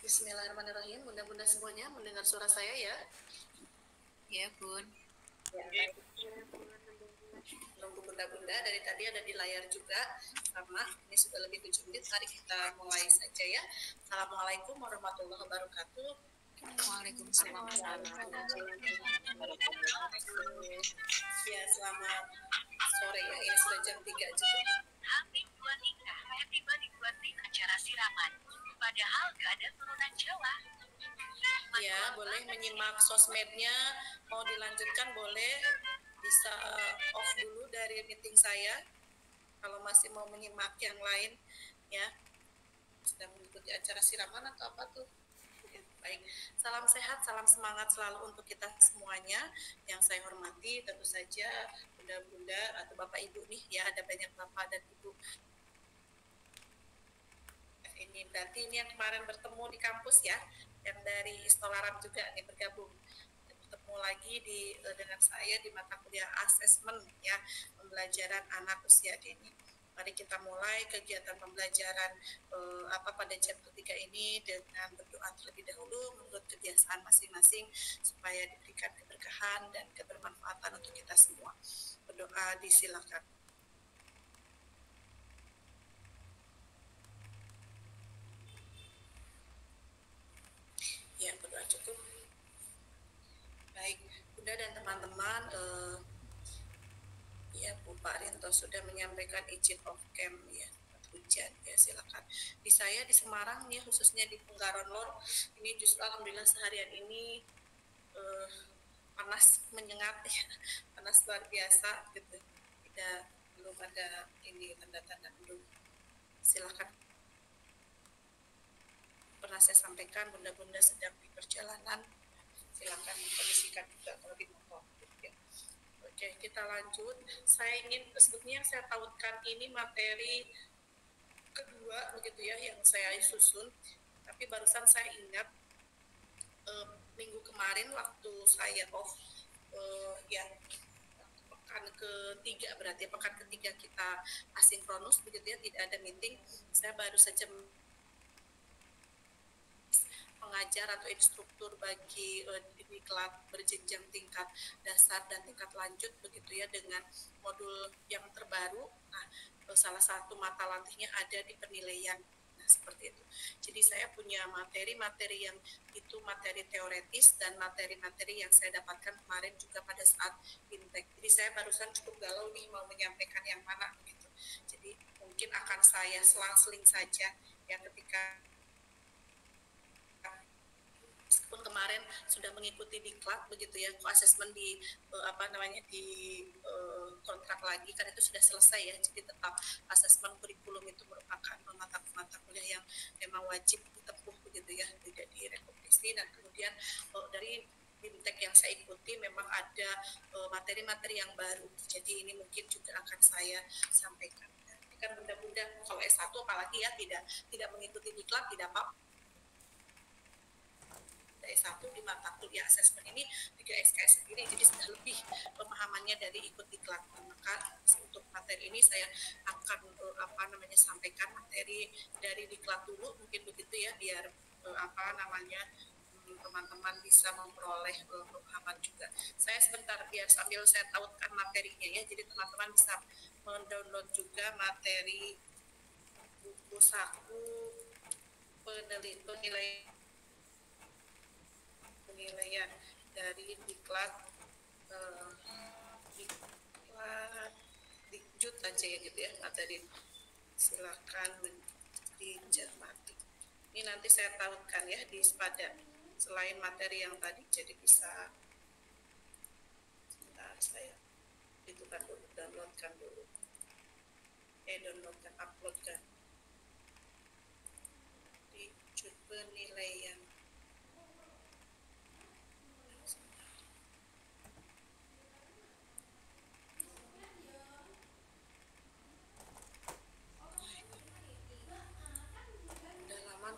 Bismillahirrahmanirrahim. Bunda-bunda semuanya mendengar suara saya ya? Ya, Bun. Ya, baik. Nunggu bunda-bunda dari tadi ada di layar juga. Sama, ini sudah lebih 7 menit. Mari kita mulai saja ya. Assalamualaikum warahmatullahi wabarakatuh. Waalaikumsalam. Ya, selamat sore ya. Ini sudah jam 3 juga. Hampir buat nikah, tiba-tiba dibuatin acara siraman. Padahal gak ada turunan Jawa. Ya, boleh menyimak sosmednya. Mau dilanjutkan boleh. Bisa off dulu dari meeting saya. Kalau masih mau menyimak yang lain, ya. Sedang mengikuti acara siraman atau apa tuh? Ya, baik. Salam sehat, salam semangat selalu untuk kita semuanya. Yang saya hormati tentu saja bunda-bunda atau bapak ibu nih, ya, ada banyak bapak dan ibu. Ini berarti ini yang kemarin bertemu di kampus ya, yang dari Istolaram juga nih bergabung. Bertemu lagi dengan saya di mata kuliah asesmen ya, pembelajaran anak usia dini. Mari kita mulai kegiatan pembelajaran pada jam ketiga ini dengan berdoa terlebih dahulu menurut kebiasaan masing-masing supaya diberikan keberkahan dan kebermanfaatan untuk kita semua. Berdoa disilakan. Ya, berdoa cukup. Baik, Bunda dan teman-teman, ya Pak Rinto sudah menyampaikan izin off cam ya, hujan ya, silakan. Di saya di Semarang ya, khususnya di Punggaron Lor, ini justru alhamdulillah seharian ini panas menyengat ya, panas luar biasa gitu. Belum ada ini tanda-tanda mendung. Silakan. Pernah saya sampaikan bunda-bunda sedang di perjalanan, silakan kondisikan juga kalau di motor. Ya. Oke, kita lanjut. Saya ingin sebetulnya saya tautkan ini materi kedua begitu ya yang saya susun, tapi barusan saya ingat minggu kemarin waktu saya off ya pekan ketiga, berarti pekan ketiga kita asinkronus begitu ya, tidak ada meeting. Saya baru saja mengajar atau instruktur bagi diklat berjenjang tingkat dasar dan tingkat lanjut begitu ya, dengan modul yang terbaru. Nah, salah satu mata latihnya ada di penilaian. Nah, seperti itu. Jadi saya punya materi-materi yang itu materi teoretis dan materi-materi yang saya dapatkan kemarin juga pada saat intake. Jadi saya barusan cukup galau nih mau menyampaikan yang mana begitu. Jadi mungkin akan saya selang-seling saja ya, ketika meskipun kemarin sudah mengikuti diklat begitu ya, co-assessment di kontrak lagi kan itu sudah selesai ya, jadi tetap asesmen kurikulum itu merupakan mata kuliah yang memang wajib ditempuh begitu ya, tidak direkomendasi. Dan kemudian dari BIMTEK yang saya ikuti memang ada materi-materi yang baru, jadi ini mungkin juga akan saya sampaikan. Kan bunda-bunda kalau S1 apalagi ya tidak mengikuti diklat tidak apa-apa. S1 di mata kuliah asesmen ini 3 SKS sendiri, jadi sudah lebih pemahamannya dari ikut diklat. Maka untuk materi ini saya akan sampaikan materi dari diklat dulu mungkin begitu ya, biar teman-teman bisa memperoleh pemahaman juga. Saya sebentar biar sambil saya tautkan materinya ya, jadi teman-teman bisa mendownload juga materi buku saku penilaian dari diklat dikjut aja ya gitu ya, materi, silakan dicermati. Ini nanti saya tautkan ya di pada selain materi yang tadi, jadi bisa sebentar saya itukan dulu, downloadkan dulu, uploadkan dikjut penilaian.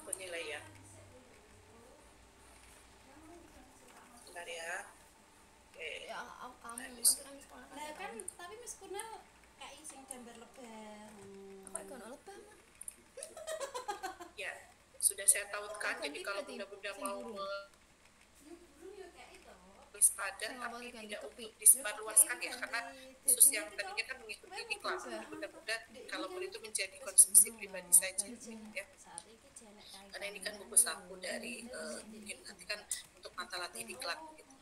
Penilaian. Bentar ya. Oke. Ya, kamu lah kan tapi Miss Kunal kayak sing gambar lebah. Aku kan lebah mah. Ya. sudah saya tautkan. Jadi kalau bunda-bunda mau tulis padat tapi tidak untuk disebarluaskan ya, karena khusus yang tadinya kan mengikuti diklat, bunda-bunda kalau boleh itu menjadi konsumsi pribadi saja gitu ya. Karena ini kan buku saku dari mungkin nanti kan untuk mata latih diklat gitu.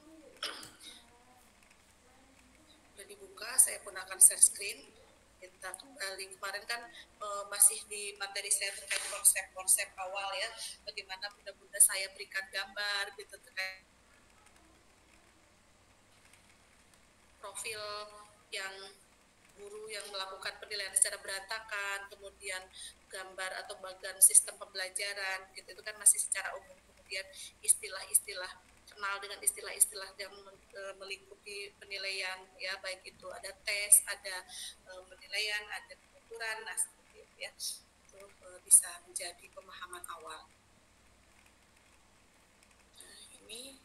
Sudah dibuka, saya pun akan share screen. Kita kembali kemarin kan masih di materi saya terkait konsep-konsep awal ya, bagaimana bunda-bunda saya berikan gambar gitu terkait profil yang guru yang melakukan penilaian secara berantakan, kemudian gambar atau bagian sistem pembelajaran gitu, itu kan masih secara umum. Kemudian istilah-istilah, kenal dengan istilah-istilah yang melingkupi penilaian ya, baik itu ada tes, ada penilaian, ada pengukuran, nah seperti itu ya, itu bisa menjadi pemahaman awal. Nah ini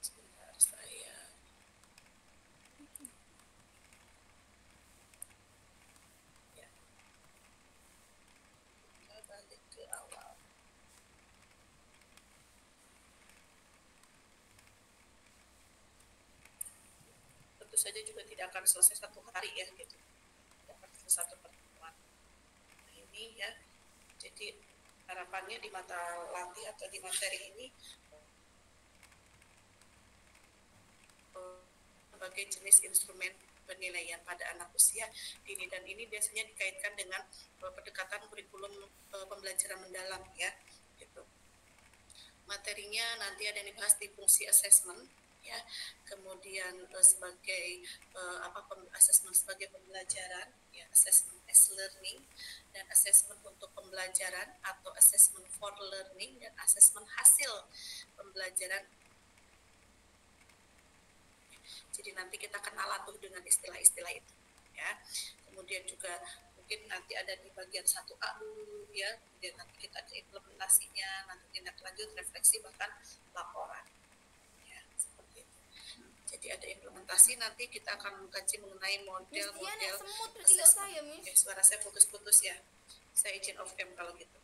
sebentar saya ya, kita balik ke awal. Tentu saja juga tidak akan selesai satu hari ya gitu, tidak akan selesai satu pertemuan. Nah ini ya, jadi harapannya di mata latih atau di materi ini sebagai jenis instrumen penilaian pada anak usia dini, dan ini biasanya dikaitkan dengan pendekatan kurikulum pembelajaran mendalam ya gitu. Materinya nanti ada yang dibahas di fungsi assessment ya, kemudian sebagai assessment sebagai pembelajaran ya, assessment as learning, dan assessment untuk pembelajaran atau assessment for learning, dan assessment hasil pembelajaran. Jadi nanti kita kenal tuh dengan istilah-istilah itu ya. Kemudian juga mungkin nanti ada di bagian 1A dulu ya, kemudian nanti kita ada implementasinya, nanti tindak lanjut, refleksi, bahkan laporan ya, seperti itu. Jadi ada implementasi, nanti kita akan mengkaji mengenai model-model assessment. Oke, suara saya putus-putus ya, saya izin off cam kalau gitu.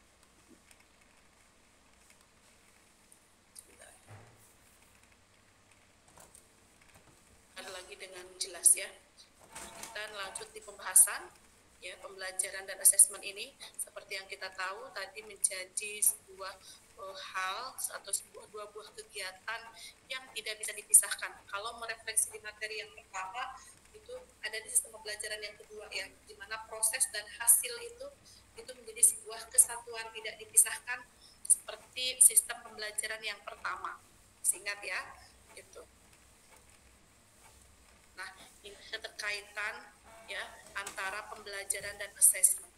Lagi dengan jelas ya. Kita lanjut di pembahasan ya, pembelajaran dan asesmen ini seperti yang kita tahu tadi menjadi sebuah hal atau dua buah kegiatan yang tidak bisa dipisahkan. Kalau merefleksi di materi yang pertama itu ada di sistem pembelajaran yang kedua ya, di mana proses dan hasil itu menjadi sebuah kesatuan tidak dipisahkan seperti sistem pembelajaran yang pertama. Ingat ya, gitu. Nah, ini keterkaitan ya antara pembelajaran dan assessment.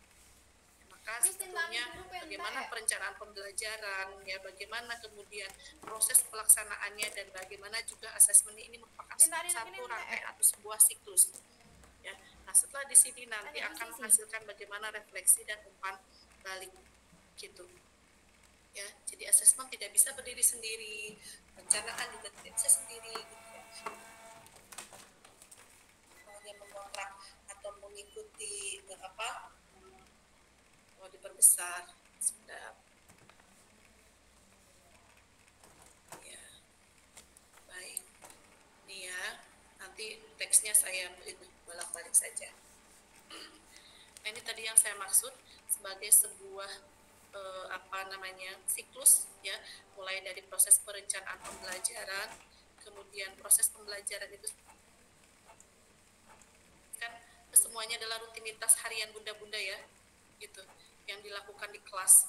Maka sebetulnya bagaimana perencanaan pembelajaran ya, bagaimana kemudian proses pelaksanaannya, dan bagaimana juga assessment ini merupakan satu rangkaian atau sebuah siklus. Ya. Nah, setelah di sini nanti akan menghasilkan bagaimana refleksi dan umpan balik gitu. Ya, jadi assessment tidak bisa berdiri sendiri, perencanaan juga tidak bisa sendiri gitu ya. Mengontrak atau mengikuti mau diperbesar sudah ya, baik ini ya, nanti teksnya saya bolak-balik saja. Nah, ini tadi yang saya maksud sebagai sebuah siklus ya, mulai dari proses perencanaan pembelajaran, kemudian proses pembelajaran itu kan semuanya adalah rutinitas harian bunda-bunda ya, gitu, yang dilakukan di kelas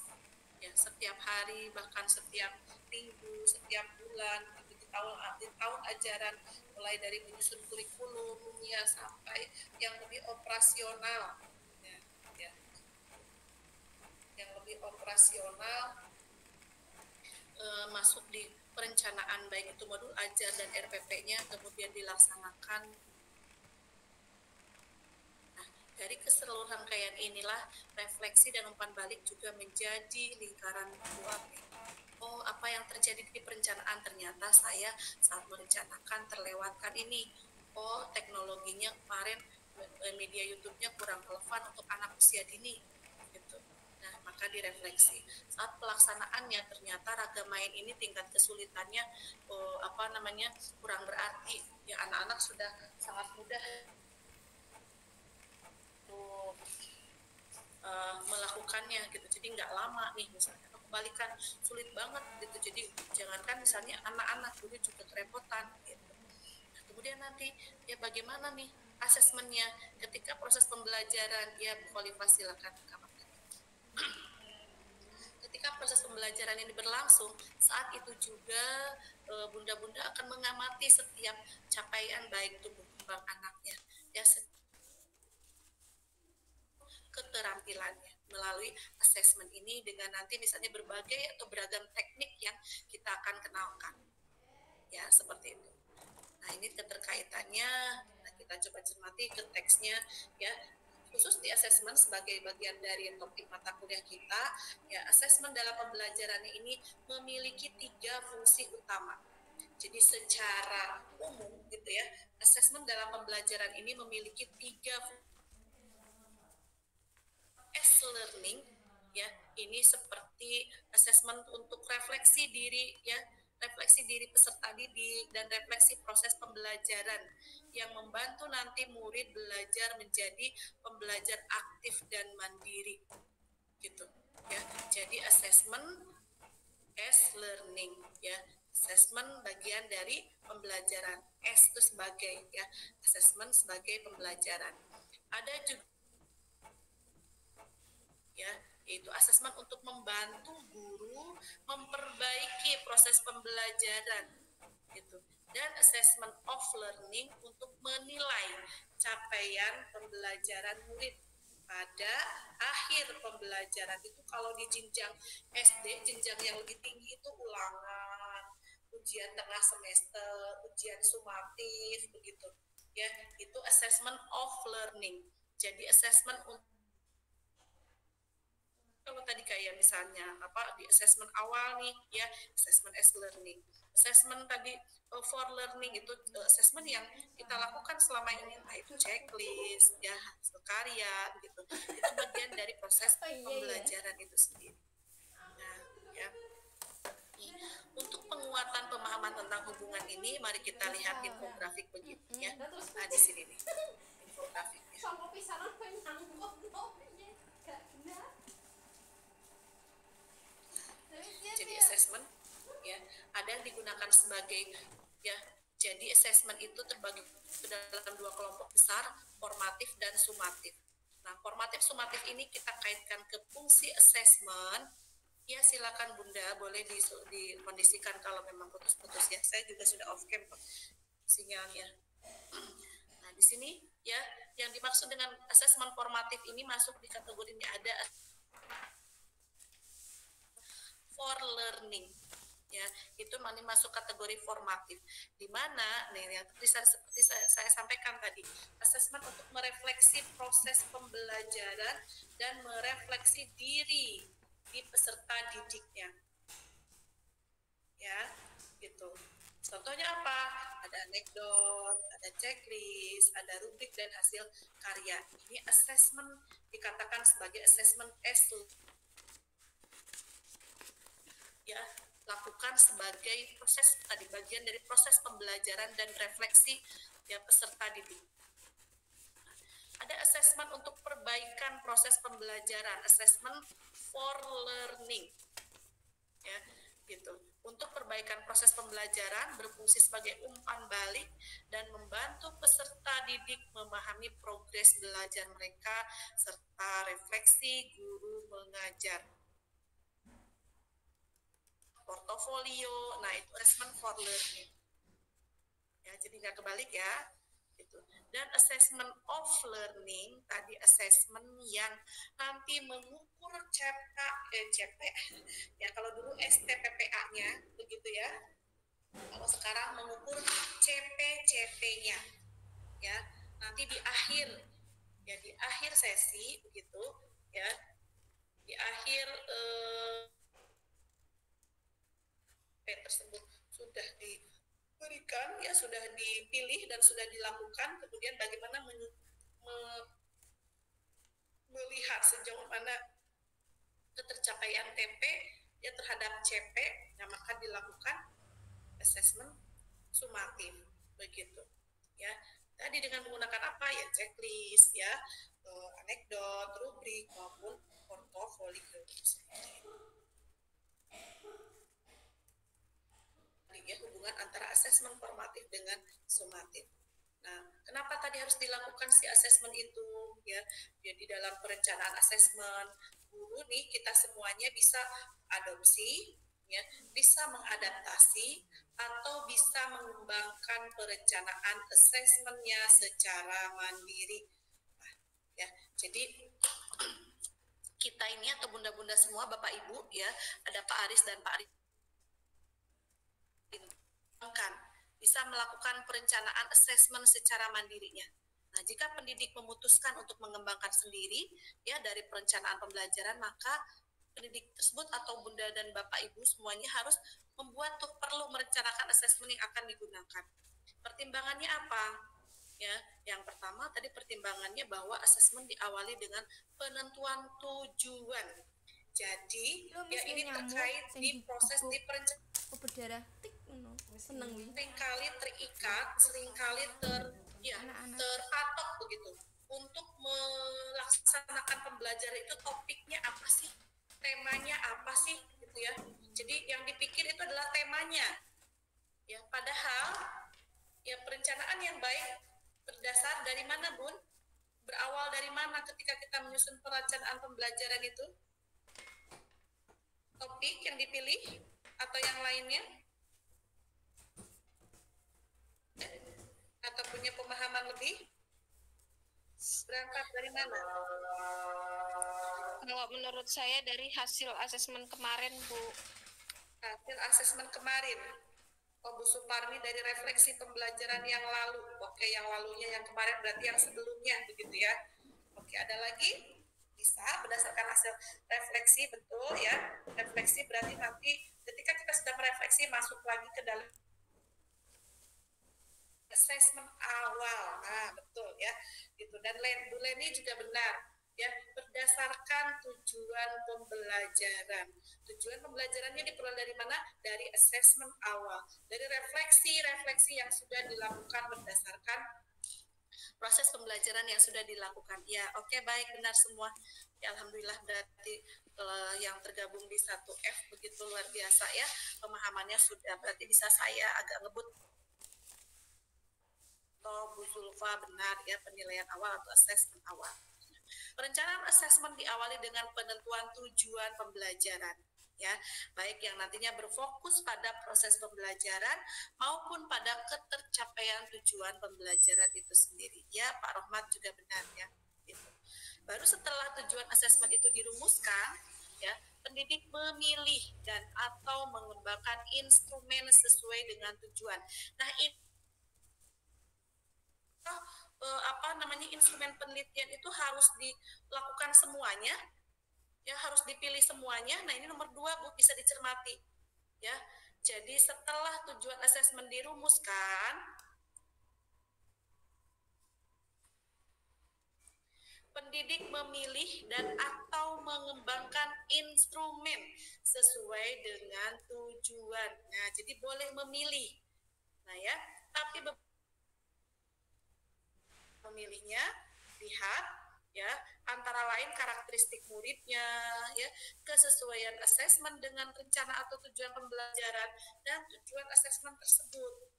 ya, setiap hari, bahkan setiap minggu, setiap bulan, di tahun ajaran, mulai dari menyusun kurikulum ya sampai yang lebih operasional ya, yang lebih operasional masuk di perencanaan baik itu modul ajar dan RPP-nya kemudian dilaksanakan. Dari keseluruhan rangkaian inilah refleksi dan umpan balik juga menjadi lingkaran kuat. Oh, apa yang terjadi di perencanaan, ternyata saya saat merencanakan terlewatkan ini. Oh, teknologinya kemarin media YouTube-nya kurang relevan untuk anak usia dini gitu. Nah, maka direfleksi. Saat pelaksanaannya ternyata raga main ini tingkat kesulitannya kurang berarti. Ya anak-anak sudah sangat mudah untuk melakukannya gitu. Jadi nggak lama nih misalnya. Kebalikan sulit banget gitu. Jadi jangankan misalnya anak-anak dulu juga kerepotan gitu. Nah, kemudian nanti ya bagaimana nih asesmennya ketika proses pembelajaran ya Bu Khalifah silakan ketika proses pembelajaran ini berlangsung, saat itu juga bunda-bunda akan mengamati setiap capaian baik tumbuh kembang anaknya, ya keterampilannya melalui asesmen ini dengan nanti misalnya berbagai atau beragam teknik yang kita akan kenalkan, ya seperti itu. Nah ini keterkaitannya, nah, kita coba cermati ke teksnya, ya khusus di asesmen sebagai bagian dari topik mata kuliah kita, ya asesmen dalam pembelajarannya ini memiliki 3 fungsi utama. Jadi secara umum gitu ya, asesmen dalam pembelajaran ini memiliki 3 fungsi. S-learning ya, ini seperti asesmen untuk refleksi diri ya, refleksi diri peserta didik dan refleksi proses pembelajaran yang membantu nanti murid belajar menjadi pembelajar aktif dan mandiri gitu ya. Jadi asesmen as learning ya, asesmen bagian dari pembelajaran, S itu sebagai ya, asesmen sebagai pembelajaran. Ada juga ya, yaitu asesmen untuk membantu guru memperbaiki proses pembelajaran gitu. Dan assessment of learning untuk menilai capaian pembelajaran murid pada akhir pembelajaran. Itu kalau di jenjang SD, jenjang yang lebih tinggi itu ulangan, ujian tengah semester, ujian sumatif begitu. Ya, itu assessment of learning. Jadi assessment untuk kalau tadi kayak misalnya di assessment awal nih ya, assessment as learning, assessment tadi for learning itu assessment yang kita lakukan selama ini, nah itu checklist ya, hasil karya gitu, itu bagian dari proses pembelajaran itu sendiri. Nah ya, untuk penguatan pemahaman tentang hubungan ini mari kita lihat infografik begitu ya. Nah di sini nih infografiknya. Jadi assessment ya, ada yang digunakan sebagai ya, jadi assessment itu terbagi dalam 2 kelompok besar, formatif dan sumatif. Nah, formatif sumatif ini kita kaitkan ke fungsi assessment. Ya silakan Bunda, boleh dikondisikan kalau memang putus-putus ya. Saya juga sudah off cam sinyalnya. Nah, di sini ya, yang dimaksud dengan assessment formatif ini masuk di kategorinya ada for learning ya, itu masuk kategori formatif, di mana nih yang seperti saya sampaikan tadi, asesmen untuk merefleksi proses pembelajaran dan merefleksi diri di peserta didiknya ya gitu. Contohnya apa? Ada anekdot, ada checklist, ada rubrik dan hasil karya. Ini asesmen dikatakan sebagai asesmen as ya, lakukan sebagai proses tadi, bagian dari proses pembelajaran dan refleksi ya peserta didik. Ada asesmen untuk perbaikan proses pembelajaran, asesmen for learning ya gitu. Untuk perbaikan proses pembelajaran berfungsi sebagai umpan balik dan membantu peserta didik memahami progres belajar mereka serta refleksi guru mengajar. Portofolio, nah itu assessment for learning ya, jadi nggak kebalik ya gitu. Dan assessment of learning tadi assessment yang nanti mengukur CP ya, kalau dulu STPPA-nya begitu ya, kalau sekarang mengukur CP-CP-nya ya, nanti di akhir sesi begitu ya, di akhir tersebut sudah diberikan ya, sudah dipilih dan sudah dilakukan, kemudian bagaimana melihat sejauh mana ketercapaian TP ya terhadap CP, nah maka dilakukan assessment sumatif begitu ya. Tadi dengan menggunakan apa ya, checklist ya, anekdot, rubrik maupun portofolio. Ya, hubungan antara asesmen formatif dengan sumatif. Nah, kenapa tadi harus dilakukan si asesmen itu ya? Jadi dalam perencanaan asesmen guru nih kita semuanya bisa adopsi ya, bisa mengadaptasi atau bisa mengembangkan perencanaan asesmennya secara mandiri. Nah, ya, jadi kita ini atau bunda-bunda semua, Bapak Ibu ya, ada Pak Aris dan Pak Aris bisa melakukan perencanaan asesmen secara mandirinya. Nah, jika pendidik memutuskan untuk mengembangkan sendiri ya dari perencanaan pembelajaran, maka pendidik tersebut atau bunda dan bapak ibu semuanya harus membuat perlu merencanakan asesmen yang akan digunakan. Pertimbangannya apa? Ya, yang pertama tadi pertimbangannya bahwa asesmen diawali dengan penentuan tujuan. Jadi, ya ini terkait di proses di perencanaan. Berdarah tik seneng wi Seringkali terikat, seringkali terpatok begitu untuk melaksanakan pembelajaran itu topiknya apa sih, temanya apa sih gitu ya. Jadi yang dipikir itu adalah temanya ya, padahal ya perencanaan yang baik berdasar dari mana Bun, berawal dari mana ketika kita menyusun perencanaan pembelajaran itu, topik yang dipilih atau yang lainnya, atau punya pemahaman lebih, berangkat dari mana? Kalau menurut saya dari hasil asesmen kemarin, Bu. Hasil asesmen kemarin. Oh, Bu Suparmi dari refleksi pembelajaran yang lalu. Oke, yang lalunya, yang kemarin berarti yang sebelumnya begitu ya. Oke, ada lagi? Bisa berdasarkan hasil refleksi, betul ya. Refleksi berarti nanti ketika kita sudah merefleksi masuk lagi ke dalam asesmen awal. Nah, betul ya. Gitu. Dan Bu Leni juga benar ya, berdasarkan tujuan pembelajaran. Tujuan pembelajarannya diperoleh dari mana? Dari asesmen awal, dari refleksi yang sudah dilakukan berdasarkan proses pembelajaran yang sudah dilakukan. Ya, oke, baik, benar semua. Ya, alhamdulillah berarti yang tergabung di 1F begitu luar biasa ya. Pemahamannya sudah, berarti bisa saya agak ngebut. Bu Zulfa benar ya, penilaian awal atau asesmen awal. Perencanaan asesmen diawali dengan penentuan tujuan pembelajaran ya, baik yang nantinya berfokus pada proses pembelajaran maupun pada ketercapaian tujuan pembelajaran itu sendiri. Ya, Pak Rohmat juga benar ya. Gitu. Baru setelah tujuan asesmen itu dirumuskan, ya, pendidik memilih dan atau mengembangkan instrumen sesuai dengan tujuan. Nah, ini instrumen penelitian itu harus dilakukan semuanya ya, harus dipilih semuanya. Nah, ini nomor 2 Bu, bisa dicermati ya. Jadi setelah tujuan asesmen dirumuskan, pendidik memilih dan atau mengembangkan instrumen sesuai dengan tujuan. Nah, jadi boleh memilih. Nah ya, tapi memilihnya lihat ya, antara lain karakteristik muridnya ya, kesesuaian asesmen dengan rencana atau tujuan pembelajaran dan tujuan asesmen tersebut.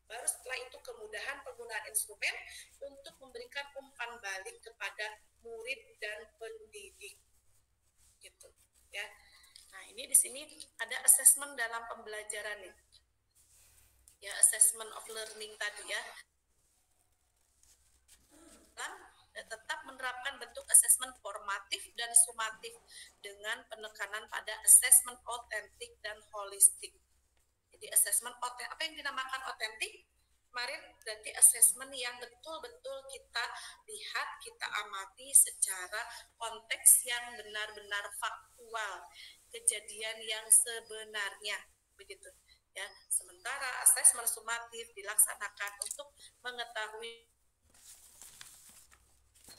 Baru setelah itu kemudahan penggunaan instrumen untuk memberikan umpan balik kepada murid dan pendidik gitu ya. Nah, ini di sini ada asesmen dalam pembelajaran nih ya, assessment of learning tadi ya. Tetap menerapkan bentuk asesmen formatif dan sumatif dengan penekanan pada asesmen otentik dan holistik. Jadi asesmen apa yang dinamakan otentik? Kemarin berarti asesmen yang betul-betul kita lihat, kita amati secara konteks yang benar-benar faktual, kejadian yang sebenarnya, begitu ya. Sementara asesmen sumatif dilaksanakan untuk mengetahui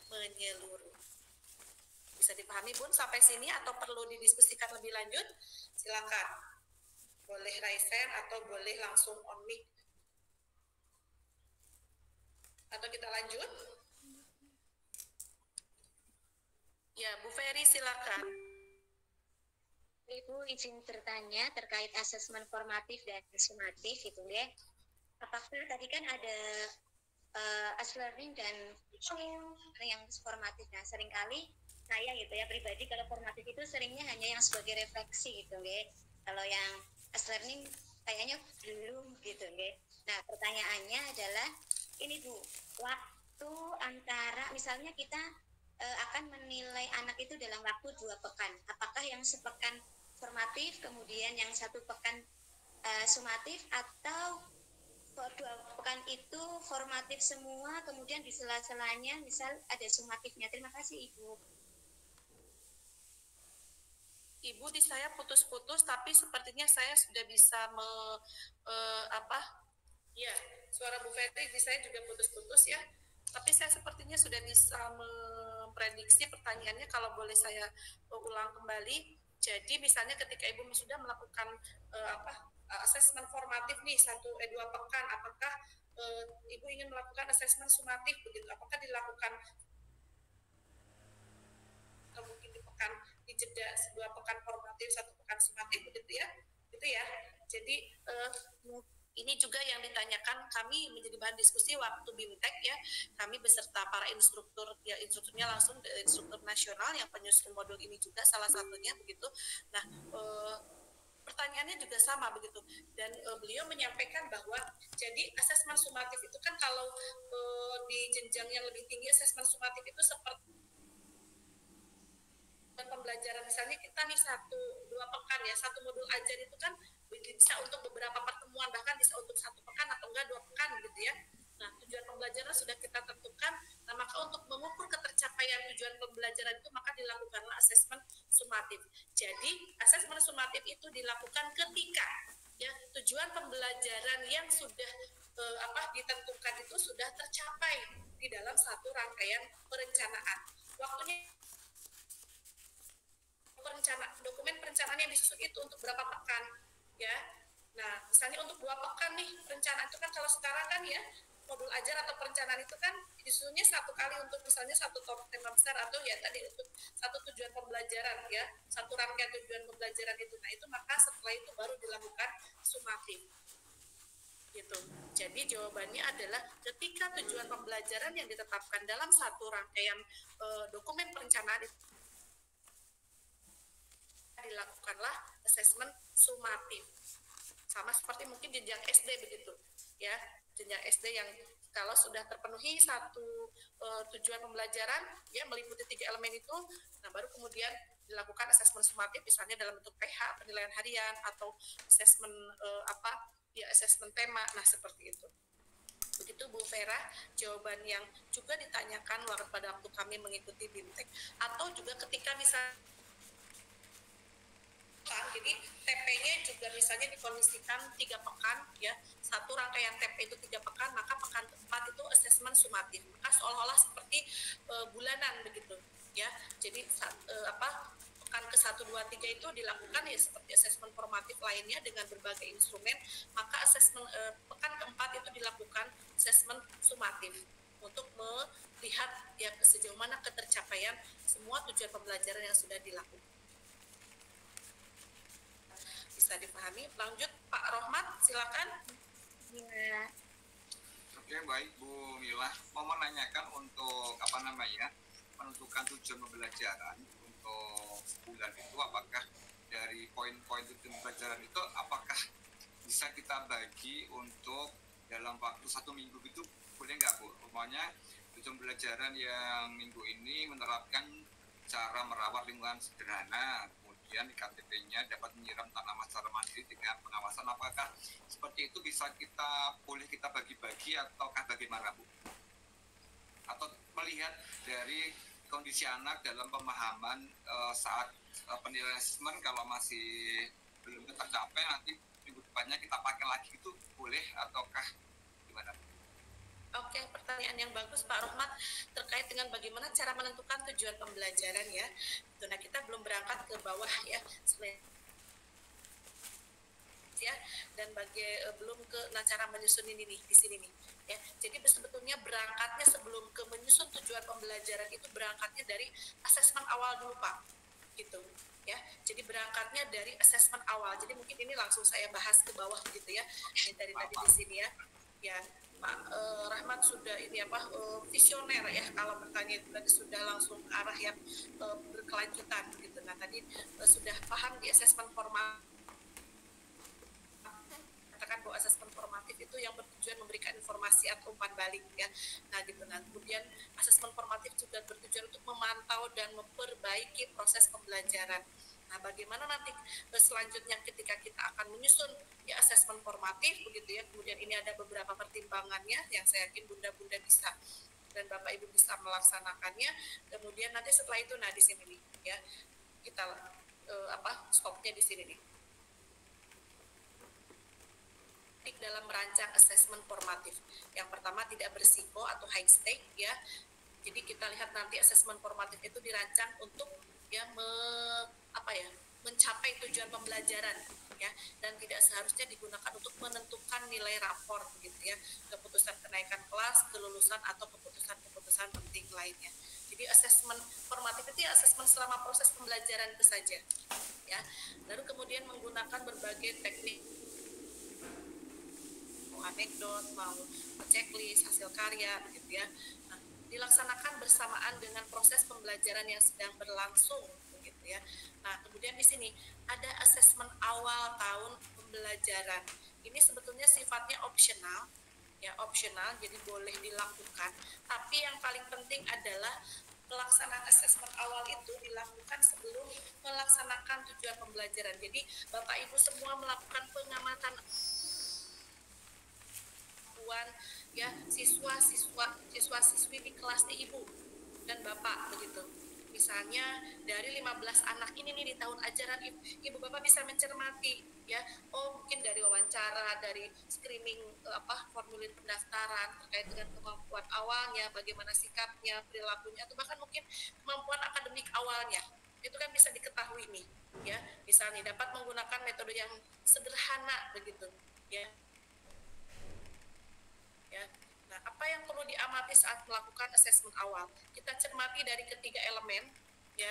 menyeluruh. Bisa dipahami Bun sampai sini atau perlu didiskusikan lebih lanjut? Silakan. Boleh raise hand atau boleh langsung on mic. Atau kita lanjut? Ya, Bu Ferry silakan. Ibu izin bertanya terkait asesmen formatif dan sumatif itu ya. Apakah tadi kan ada as learning dan yang formatif. Nah, seringkali saya gitu ya pribadi kalau formatif itu seringnya hanya yang sebagai refleksi gitu ya. Kalau yang as learning kayaknya belum gitu ya. Nah, pertanyaannya adalah ini Bu, waktu antara misalnya kita akan menilai anak itu dalam waktu 2 pekan. Apakah yang sepekan formatif, kemudian yang 1 pekan sumatif, atau 2 pekan itu formatif semua, kemudian di sela-selanya misal ada sumatifnya. Terima kasih Ibu. Ibu di saya putus-putus, tapi sepertinya saya sudah bisa ya, suara Bu Fetri di saya juga putus-putus ya. Tapi saya sepertinya sudah bisa memprediksi pertanyaannya, kalau boleh saya ulang kembali. Jadi misalnya ketika Ibu sudah melakukan asesmen formatif nih 2 pekan, apakah Ibu ingin melakukan asesmen sumatif begitu? Apakah dilakukan atau mungkin di jeda 2 pekan formatif, 1 pekan sumatif begitu ya? Gitu ya. Jadi ini juga yang ditanyakan kami menjadi bahan diskusi waktu BIMTEK ya. Kami beserta para instruktur, ya instrukturnya langsung instruktur nasional yang penyusun modul ini juga salah satunya begitu. Nah, pertanyaannya juga sama begitu. Dan beliau menyampaikan bahwa jadi asesmen sumatif itu kan kalau di jenjang yang lebih tinggi asesmen sumatif itu seperti pembelajaran misalnya kita nih 1-2 pekan ya, 1 modul ajar itu kan bisa untuk beberapa pertemuan, bahkan bisa untuk 1 pekan atau enggak 2 pekan gitu ya. Nah, tujuan pembelajaran sudah kita tentukan. Nah, maka untuk mengukur ketercapaian tujuan pembelajaran itu maka dilakukanlah asesmen sumatif. Jadi, asesmen sumatif itu dilakukan ketika ya tujuan pembelajaran yang sudah ditentukan itu sudah tercapai di dalam satu rangkaian perencanaan. Waktunya dokumen perencanaan yang disusun itu untuk berapa pekan ya. Nah, misalnya untuk 2 pekan nih perencanaan itu kan, kalau sekarang kan ya modul ajar atau perencanaan itu kan disusunnya 1 kali untuk misalnya 1 topik tema besar atau ya tadi untuk 1 tujuan pembelajaran ya, 1 rangkaian tujuan pembelajaran itu. Nah, itu maka setelah itu baru dilakukan sumatif gitu. Jadi jawabannya adalah ketika tujuan pembelajaran yang ditetapkan dalam 1 rangkaian dokumen perencanaan itu dilakukanlah asesmen sumatif. Sama seperti mungkin jenjang SD begitu ya, jenjang SD yang kalau sudah terpenuhi 1 tujuan pembelajaran ya meliputi 3 elemen itu, nah baru kemudian dilakukan asesmen sumatif misalnya dalam bentuk PH, penilaian harian, atau asesmen asesmen tema. Nah, seperti itu. Begitu Bu Vera, jawaban yang juga ditanyakan pada waktu kami mengikuti BIMTEK, atau juga ketika misalnya jadi TP-nya juga misalnya dikondisikan 3 pekan ya, 1 rangkaian TP itu 3 pekan, maka pekan keempat itu asesmen sumatif, maka seolah-olah seperti bulanan begitu ya. Jadi pekan ke 1, 2, 3 itu dilakukan ya seperti asesmen formatif lainnya dengan berbagai instrumen, maka asesmen pekan keempat itu dilakukan asesmen sumatif untuk melihat ya sejauh mana ketercapaian semua tujuan pembelajaran yang sudah dilakukan. Bisa dipahami. Lanjut Pak Rohmat, silakan. Ya. Oke, baik Bu Mila, mau menanyakan untuk menentukan tujuan pembelajaran untuk sebulan itu, apakah dari poin-poin tujuan pembelajaran itu apakah bisa kita bagi untuk dalam waktu 1 minggu itu, boleh nggak Bu? Umpamanya tujuan pembelajaran yang minggu ini menerapkan cara merawat lingkungan sederhana, kemudian di KTP-nya dapat menyiram tanaman secara mandiri dengan pengawasan. Apakah seperti itu boleh kita bagi-bagi ataukah bagaimana Bu? Atau melihat dari kondisi anak dalam pemahaman saat penilaian asesmen, kalau masih belum tercapai nanti minggu depannya kita pakai lagi, itu boleh ataukah gimana? Oke, pertanyaan yang bagus Pak Rohmat terkait dengan bagaimana cara menentukan tujuan pembelajaran ya. Nah, kita belum berangkat ke bawah ya, ya, dan belum ke cara menyusun ini nih di sini nih ya. Jadi sebetulnya berangkatnya sebelum ke menyusun tujuan pembelajaran itu berangkatnya dari asesmen awal dulu Pak, gitu ya. Jadi berangkatnya dari asesmen awal. Jadi mungkin ini langsung saya bahas ke bawah gitu ya. Ini dari tadi di sini ya. Ya, Pak Rahmat sudah ini visioner ya, kalau bertanya itu tadi sudah langsung ke arah yang berkelanjutan gitu. Nah tadi sudah paham di asesmen formal, katakan bahwa asesmen formatif itu yang bertujuan memberikan informasi atau umpan balik ya. Nah gitu. Nah kemudian asesmen formatif juga bertujuan untuk memantau dan memperbaiki proses pembelajaran. Nah, bagaimana nanti selanjutnya ketika kita akan menyusun ya asesmen formatif begitu ya. Kemudian ini ada beberapa pertimbangannya yang saya yakin bunda-bunda bisa dan Bapak Ibu bisa melaksanakannya. Kemudian nanti setelah itu nah di sini nih ya. Kita stopnya di sini nih. Dalam merancang asesmen formatif. Yang pertama tidak berisiko atau high stake ya. Jadi kita lihat nanti asesmen formatif itu dirancang untuk ya mencapai tujuan pembelajaran ya, dan tidak seharusnya digunakan untuk menentukan nilai rapor begitu ya, keputusan kenaikan kelas, kelulusan atau keputusan penting lainnya. Jadi asesmen formatif itu ya asesmen selama proses pembelajaran itu saja ya. Lalu kemudian menggunakan berbagai teknik, mau anekdot, mau checklist, hasil karya begitu ya. Nah, dilaksanakan bersamaan dengan proses pembelajaran yang sedang berlangsung begitu ya. Nah, kemudian di sini ada asesmen awal tahun pembelajaran. Ini sebetulnya sifatnya opsional ya, opsional, jadi boleh dilakukan. Tapi yang paling penting adalah pelaksanaan asesmen awal itu dilakukan sebelum melaksanakan tujuan pembelajaran. Jadi Bapak Ibu semua melakukan pengamatan ya siswa-siswi di kelasnya Ibu dan Bapak begitu. Misalnya dari 15 anak ini nih di tahun ajaran Ibu Bapak bisa mencermati ya, mungkin dari wawancara, dari screening formulir pendaftaran terkait dengan kemampuan awalnya, bagaimana sikapnya, perilakunya, atau bahkan mungkin kemampuan akademik awalnya. Itu kan bisa diketahui nih ya. Misalnya dapat menggunakan metode yang sederhana begitu ya. Nah, apa yang perlu diamati saat melakukan asesmen awal? Kita cermati dari ketiga elemen, ya.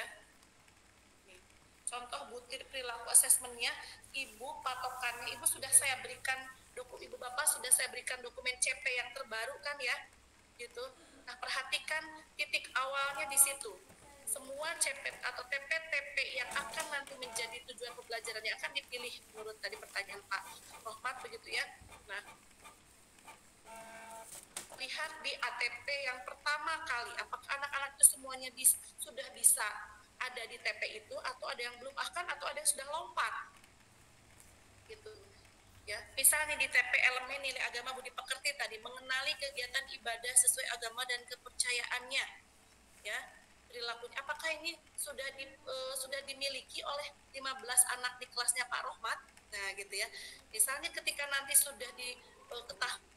Nih, contoh butir perilaku asesmennya, Ibu patokannya, Ibu sudah saya berikan Ibu Bapak sudah saya berikan dokumen CP yang terbaru kan ya, gitu. Nah, perhatikan titik awalnya di situ. Semua CP atau TP-TP yang akan nanti menjadi tujuan pembelajaran yang akan dipilih menurut tadi pertanyaan Pak Rohmat begitu ya. Nah, lihat di ATP yang pertama kali, apakah anak-anak itu semuanya sudah bisa ada di TP itu, atau ada yang belum akan, atau ada yang sudah lompat gitu ya. Misalnya di TP elemen nilai agama budi pekerti tadi, mengenali kegiatan ibadah sesuai agama dan kepercayaannya ya, perilakunya apakah ini sudah dimiliki oleh 15 anak di kelasnya Pak Rohmat. Nah gitu ya. Misalnya ketika nanti sudah diketahui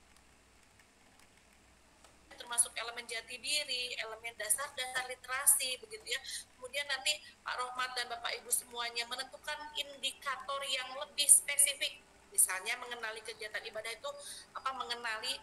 termasuk elemen jati diri, elemen dasar literasi begitu ya. Kemudian nanti Pak Rohmat dan Bapak Ibu semuanya menentukan indikator yang lebih spesifik. Misalnya mengenali kegiatan ibadah itu mengenali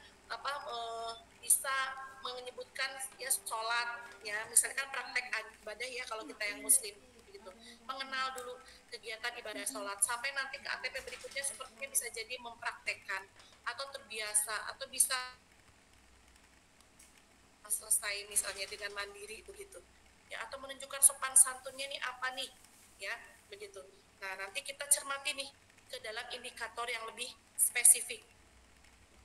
bisa menyebutkan ya sholat ya, misalkan praktek ibadah ya kalau kita yang muslim begitu. Mengenal dulu kegiatan ibadah sholat sampai nanti ke ATP berikutnya sepertinya bisa jadi mempraktekkan atau terbiasa atau bisa selesai misalnya dengan mandiri begitu ya, atau menunjukkan sopan santunnya nih apa nih ya begitu. Nah nanti kita cermati nih ke dalam indikator yang lebih spesifik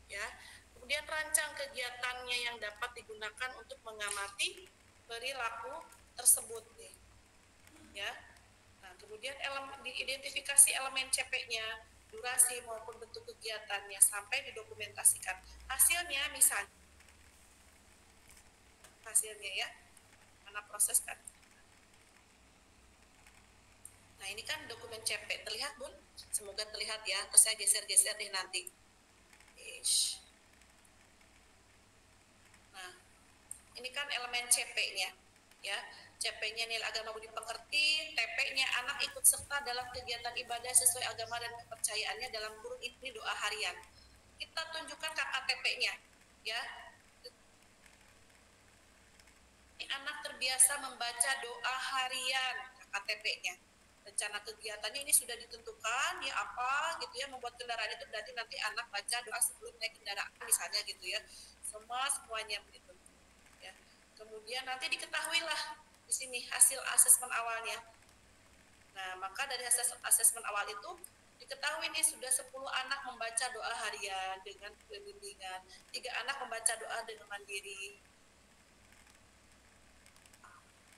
ya. Kemudian rancang kegiatannya yang dapat digunakan untuk mengamati perilaku tersebut nih ya. Nah kemudian diidentifikasi elemen CP-nya, durasi maupun bentuk kegiatannya sampai didokumentasikan hasilnya. Misalnya hasilnya ya, mana proses kan. Nah ini kan dokumen CP, terlihat Bun? Semoga terlihat ya, terus saya geser-geser deh nanti. ini kan elemen CP-nya, ya. CP-nya nilai agama budi pekerti, TP-nya anak ikut serta dalam kegiatan ibadah sesuai agama dan kepercayaannya dalam kurung ini doa harian. Kita tunjukkan KKTP-nya, ya. Anak terbiasa membaca doa harian, KKTP-nya. Rencana kegiatannya ini sudah ditentukan, ya apa gitu ya, membuat kendaraan itu berarti nanti anak baca doa sebelum naik kendaraan misalnya gitu ya. Semuanya begitu. Ya. Kemudian nanti diketahuilah di sini hasil asesmen awalnya. Nah, maka dari hasil asesmen awal itu diketahui nih sudah 10 anak membaca doa harian dengan bimbingan, 3 anak membaca doa dengan mandiri.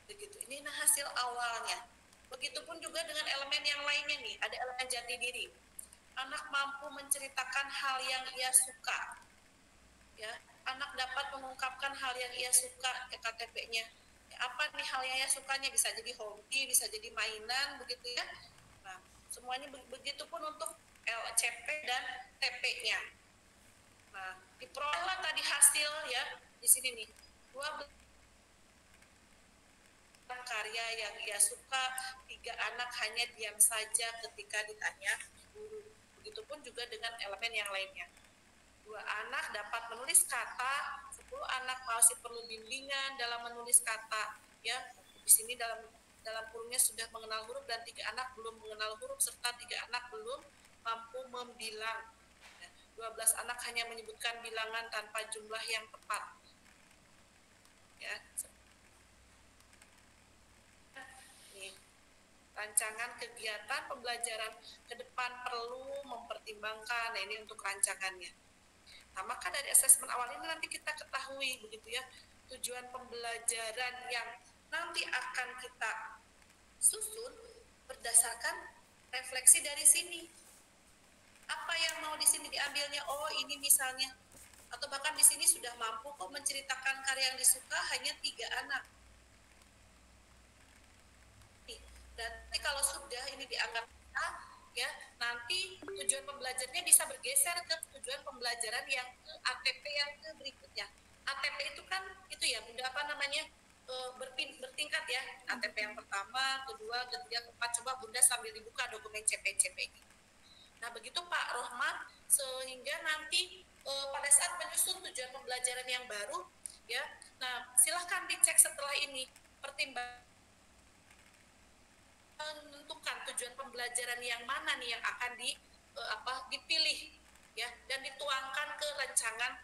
Begitu. Ini nah hasil awalnya. Begitupun juga dengan elemen yang lainnya nih, ada elemen jati diri. Anak mampu menceritakan hal yang ia suka. Ya, anak dapat mengungkapkan hal yang ia suka ke KTP-nya. Ya, apa nih hal yang ia sukanya? Bisa jadi hobi, bisa jadi mainan, begitu ya. Nah, semuanya begitupun untuk LCP dan TP-nya. Nah, diperoleh tadi hasil ya di sini nih. 12 karya yang ia suka, 3 anak hanya diam saja ketika ditanya guru. Begitupun juga dengan elemen yang lainnya. 2 anak dapat menulis kata, 10 anak masih perlu bimbingan dalam menulis kata. Ya, di sini dalam kurungnya sudah mengenal huruf dan 3 anak belum mengenal huruf serta 3 anak belum mampu membilang. 12 anak hanya menyebutkan bilangan tanpa jumlah yang tepat. Ya. Rancangan kegiatan pembelajaran ke depan perlu mempertimbangkan. Nah, ini untuk rancangannya. Nah, maka dari asesmen awal ini nanti kita ketahui begitu ya tujuan pembelajaran yang nanti akan kita susun berdasarkan refleksi dari sini. Apa yang mau di sini diambilnya? Oh, ini misalnya, atau bahkan di sini sudah mampu kok menceritakan karya yang disuka hanya 3 anak. Nanti kalau sudah ini dianggap ya, nanti tujuan pembelajarannya bisa bergeser ke tujuan pembelajaran yang ke ATP yang ke berikutnya. ATP itu kan itu ya Bunda apa namanya bertingkat ya. ATP yang pertama, kedua, ketiga, keempat. Coba Bunda sambil dibuka dokumen CP-CP ini. Nah begitu Pak Rohman, sehingga nanti pada saat menyusun tujuan pembelajaran yang baru ya, nah silahkan dicek setelah ini pertimbangan menentukan tujuan pembelajaran yang mana nih yang akan dipilih ya dan dituangkan ke rancangan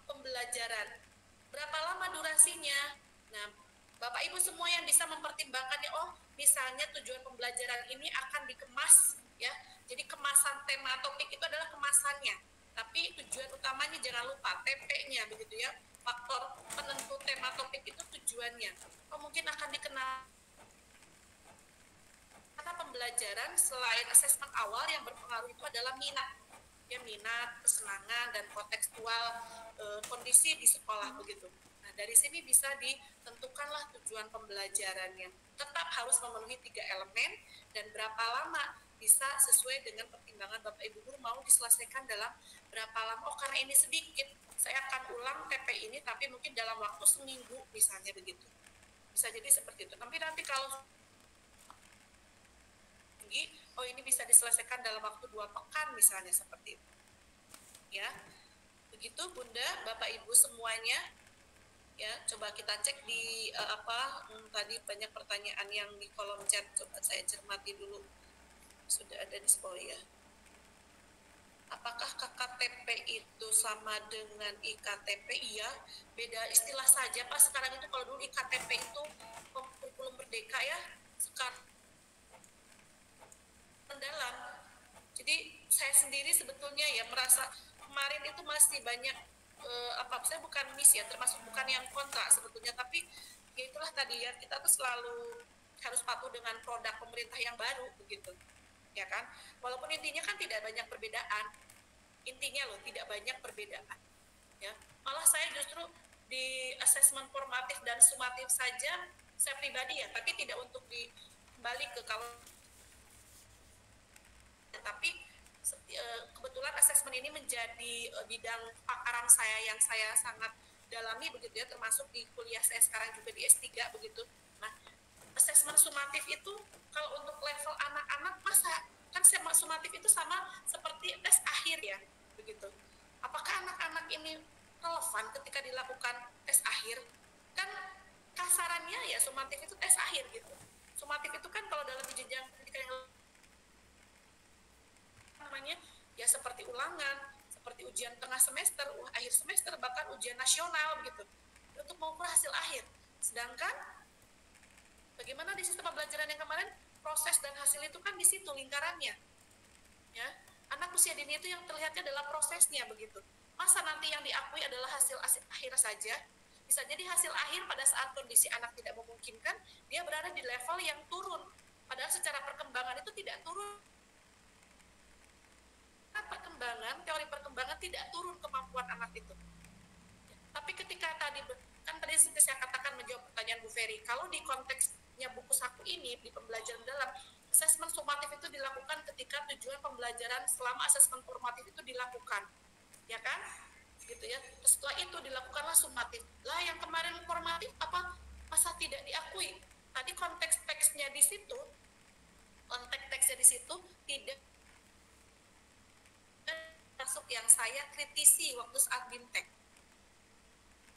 pembelajaran. Berapa lama durasinya? Nah, Bapak Ibu semua yang bisa mempertimbangkannya, oh misalnya tujuan pembelajaran ini akan dikemas ya. Jadi kemasan tema topik itu adalah kemasannya. Tapi tujuan utamanya jangan lupa TP-nya begitu ya. Faktor penentu tema topik itu tujuannya. Oh mungkin akan dikenal karena pembelajaran selain asesmen awal yang berpengaruh itu adalah minat, ya minat, kesenangan dan kontekstual kondisi di sekolah begitu. Nah dari sini bisa ditentukanlah tujuan pembelajarannya. Tetap harus memenuhi 3 elemen dan berapa lama bisa sesuai dengan pertimbangan Bapak Ibu guru mau diselesaikan dalam berapa lama. Oh karena ini sedikit, saya akan ulang TP ini tapi mungkin dalam waktu seminggu misalnya begitu. Bisa jadi seperti itu. Tapi nanti kalau oh ini bisa diselesaikan dalam waktu 2 pekan misalnya seperti itu ya. Begitu Bunda, Bapak Ibu semuanya ya. Coba kita cek di tadi banyak pertanyaan yang di kolom chat, coba saya cermati dulu. Sudah ada di sekolah ya. Apakah KKTP itu sama dengan IKTP? Iya, beda istilah saja Pak. Sekarang itu kalau dulu IKTP itu kurikulum merdeka ya, sekarang mendalam. Jadi saya sendiri sebetulnya ya merasa kemarin itu masih banyak saya bukan miss ya, termasuk bukan yang kontra sebetulnya, tapi ya itulah tadi ya, kita tuh selalu harus patuh dengan produk pemerintah yang baru begitu ya kan, walaupun intinya kan tidak banyak perbedaan, intinya loh tidak banyak perbedaan ya. Malah saya justru di asesmen formatif dan sumatif saja saya pribadi ya, tapi tidak untuk kembali ke kalau tapi kebetulan asesmen ini menjadi bidang pakaran saya yang saya sangat dalami begitu ya, termasuk di kuliah saya sekarang juga di S3 begitu. Nah, asesmen sumatif itu kalau untuk level anak-anak masa kan sumatif itu sama seperti tes akhir ya begitu. Apakah anak-anak ini relevan ketika dilakukan tes akhir? Kan kasarannya ya sumatif itu tes akhir gitu. Sumatif itu kan kalau dalam jenjang pendidikan yang namanya ya seperti ulangan, seperti ujian tengah semester, akhir semester, bahkan ujian nasional begitu untuk mengukur hasil akhir. Sedangkan bagaimana di sistem pembelajaran yang kemarin, proses dan hasil itu kan di situ lingkarannya. Ya, anak usia dini itu yang terlihatnya adalah prosesnya begitu. Masa nanti yang diakui adalah hasil akhir saja? Bisa jadi hasil akhir pada saat kondisi anak tidak memungkinkan, dia berada di level yang turun. Padahal secara perkembangan itu tidak turun. Teori perkembangan tidak turun kemampuan anak itu. Tapi ketika tadi seperti saya katakan menjawab pertanyaan Bu Ferry, kalau di konteksnya buku saku ini di pembelajaran dalam, asesmen sumatif itu dilakukan ketika tujuan pembelajaran selama asesmen formatif itu dilakukan, ya kan? Gitu ya. Setelah itu dilakukanlah sumatif. Lah yang kemarin formatif apa masa tidak diakui? Tadi konteks teksnya di situ tidak masuk yang saya kritisi waktu saat BIMTEK.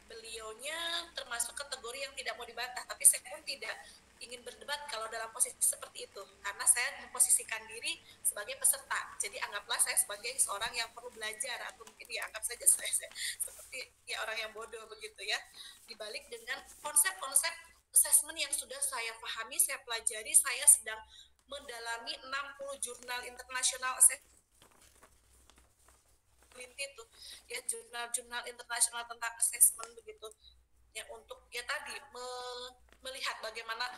Beliaunya termasuk kategori yang tidak mau dibantah, tapi saya pun tidak ingin berdebat kalau dalam posisi seperti itu, karena saya memposisikan diri sebagai peserta. Jadi anggaplah saya sebagai seorang yang perlu belajar, atau mungkin dianggap saja saya seperti ya orang yang bodoh begitu ya. Dibalik dengan konsep-konsep assessment yang sudah saya pahami, saya pelajari, saya sedang mendalami 60 jurnal internasional assessment itu ya, jurnal-jurnal internasional tentang assessment begitu ya, untuk ya tadi melihat bagaimana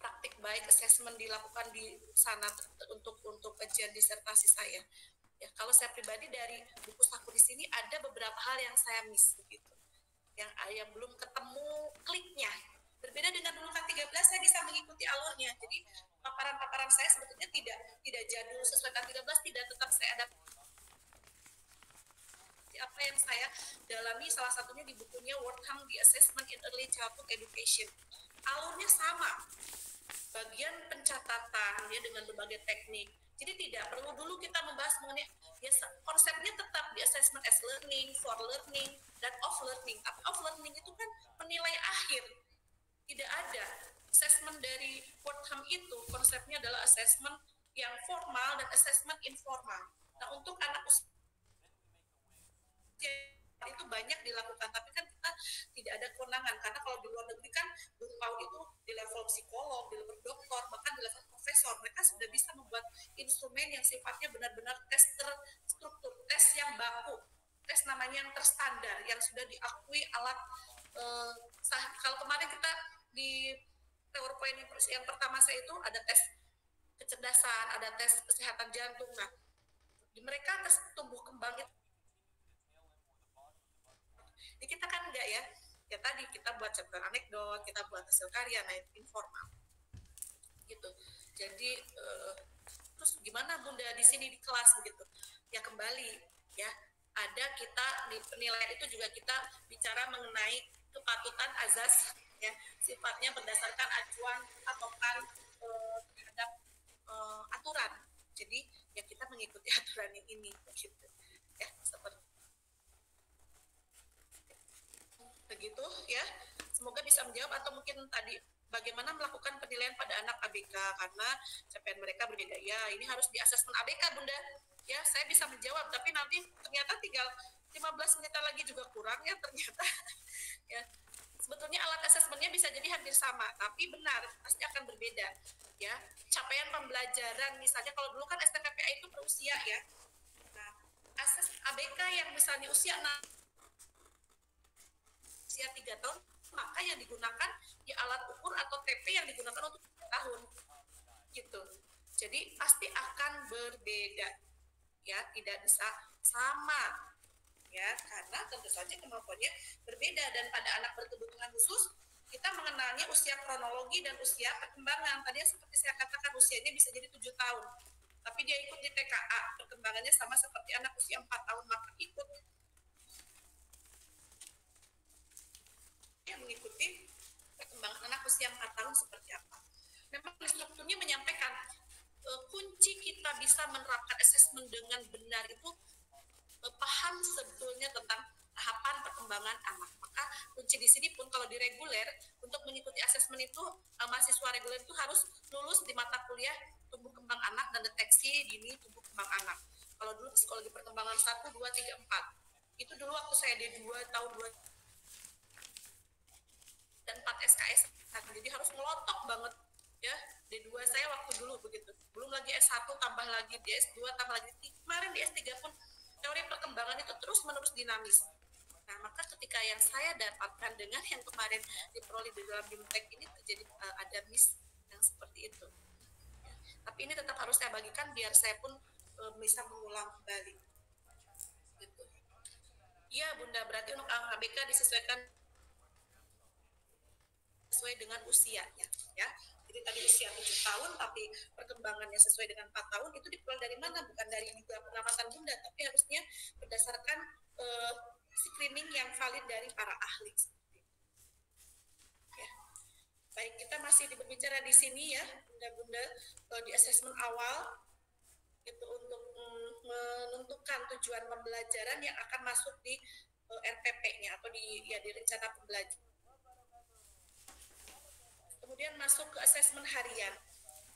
praktik baik assessment dilakukan di sana untuk kajian disertasi saya. Ya, kalau saya pribadi dari buku saku di sini ada beberapa hal yang saya miss begitu, yang belum ketemu kliknya. Berbeda dengan dulu kan 13 saya bisa mengikuti alurnya, jadi paparan-paparan saya sebetulnya tidak jadul sesuai kan 13, tidak, tetap saya ada apa yang saya dalami, salah satunya di bukunya Wortham The Assessment in Early Childhood Education. Alurnya sama, bagian pencatatan ya dengan berbagai teknik. Jadi tidak perlu dulu kita membahas mengenai ya, konsepnya tetap di assessment as learning, for learning, dan of learning. Tapi of learning itu kan menilai akhir. Tidak ada assessment dari Wortham itu, konsepnya adalah assessment yang formal dan assessment informal. Nah, untuk anak usia itu banyak dilakukan, tapi kan kita tidak ada kewenangan, karena kalau di luar negeri kan guru PAUD itu di level psikolog, di level doktor, bahkan di level profesor, mereka sudah bisa membuat instrumen yang sifatnya benar-benar tes terstruktur, tes yang baku, tes namanya yang terstandar, yang sudah diakui alat. Kalau kemarin kita di PowerPoint yang pertama saya itu ada tes kecerdasan, ada tes kesehatan jantung. Nah, di mereka tes tumbuh kembang itu kita kan enggak ya, ya tadi kita buat catatan anekdot, kita buat hasil karya, nah itu informal gitu. Jadi terus gimana Bunda di sini di kelas begitu ya, kembali ya ada kita di penilaian itu juga kita bicara mengenai kepatutan azas ya, sifatnya berdasarkan acuan patokan terhadap aturan. Jadi ya kita mengikuti aturan yang ini gitu ya, seperti begitu ya. Semoga bisa menjawab, atau mungkin tadi bagaimana melakukan penilaian pada anak ABK karena capaian mereka berbeda. Ya, ini harus di asesmen ABK Bunda. Ya, saya bisa menjawab, tapi nanti ternyata tinggal 15 menit lagi juga kurang ya ternyata. Ya, sebetulnya alat asesmennya bisa jadi hampir sama, tapi benar pasti akan berbeda. Ya, capaian pembelajaran misalnya kalau dulu kan STPPA itu per usia ya. Nah, ases ABK yang misalnya usia 3 tahun, maka yang digunakan ya alat ukur atau TP yang digunakan untuk 3 tahun gitu. Jadi pasti akan berbeda ya, tidak bisa sama ya, karena tentu saja kemampuannya berbeda. Dan pada anak berkebutuhan khusus kita mengenalnya usia kronologi dan usia perkembangan. Tadi seperti saya katakan usianya bisa jadi 7 tahun, tapi dia ikut di TKA, perkembangannya sama seperti anak usia 4 tahun, maka ikut yang mengikuti perkembangan anak usia 4 tahun seperti apa. Memang strukturnya menyampaikan kunci kita bisa menerapkan asesmen dengan benar itu paham sebetulnya tentang tahapan perkembangan anak. Maka kunci di sini pun kalau di reguler untuk mengikuti asesmen itu mahasiswa reguler itu harus lulus di mata kuliah tumbuh kembang anak dan deteksi dini tumbuh kembang anak. Kalau dulu psikologi perkembangan 1, 2, 3, 4. Itu dulu waktu saya D2 tahun 2 dan 4 SKS. Jadi harus ngelotok banget ya. D2 saya waktu dulu begitu. Belum lagi S1 tambah lagi di S2 tambah lagi. Kemarin di S3 pun teori perkembangan itu terus-menerus dinamis. Nah, maka ketika yang saya dapatkan dengan yang kemarin diperoleh di dalam BIMTEK ini terjadi ada miss yang seperti itu. Ya. Tapi ini tetap harus saya bagikan biar saya pun bisa mengulang kembali. Gitu. Iya, Bunda, berarti untuk AHBK disesuaikan sesuai dengan usianya, ya. Jadi tadi usia 7 tahun, tapi perkembangannya sesuai dengan 4 tahun, itu diperoleh dari mana? Bukan dari juga pengamatan Bunda, tapi harusnya berdasarkan screening yang valid dari para ahli. Ya. Baik, kita masih berbicara di sini ya, Bunda-Bunda, di asesmen awal, itu untuk menentukan tujuan pembelajaran yang akan masuk di RPP-nya atau di rencana pembelajaran. Kemudian masuk ke asesmen harian.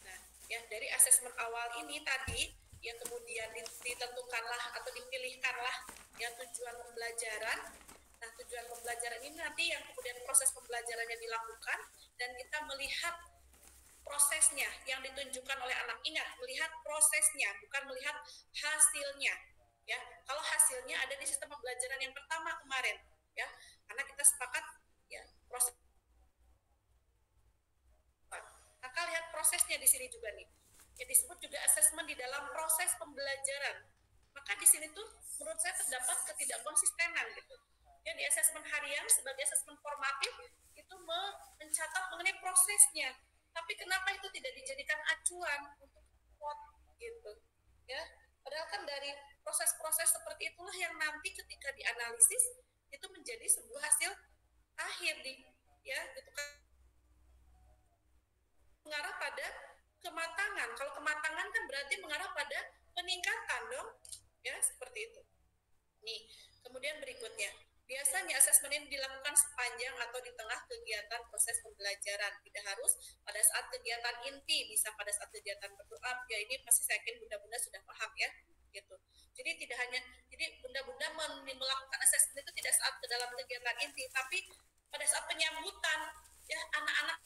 Nah, ya dari asesmen awal ini tadi yang kemudian ditentukanlah atau dipilihkanlah yang tujuan pembelajaran. Nah, tujuan pembelajaran ini nanti yang kemudian proses pembelajarannya dilakukan dan kita melihat prosesnya yang ditunjukkan oleh anak. Ingat, melihat prosesnya, bukan melihat hasilnya. Ya, kalau hasilnya ada di sistem pembelajaran yang pertama kemarin, ya, karena kita sepakat ya proses. Maka lihat prosesnya di sini juga nih. Ya disebut juga asesmen di dalam proses pembelajaran. Maka di sini tuh menurut saya terdapat ketidakkonsistenan gitu. Ya di asesmen harian sebagai asesmen formatif itu mencatat mengenai prosesnya. Tapi kenapa itu tidak dijadikan acuan untuk quote gitu. Ya, padahal kan dari proses-proses seperti itulah yang nanti ketika dianalisis itu menjadi sebuah hasil akhir ya gitu kan. Mengarah pada kematangan. Kalau kematangan kan berarti mengarah pada peningkatan dong. Ya, seperti itu. Nih, kemudian berikutnya. Biasanya asesmen ini dilakukan sepanjang atau di tengah kegiatan proses pembelajaran. Tidak harus pada saat kegiatan inti, bisa pada saat kegiatan berdoa. Ya ini pasti saya yakin bunda-bunda sudah paham ya. Gitu. Jadi tidak hanya, jadi bunda-bunda melakukan asesmen itu tidak saat ke dalam kegiatan inti, tapi pada saat penyambutan ya anak-anak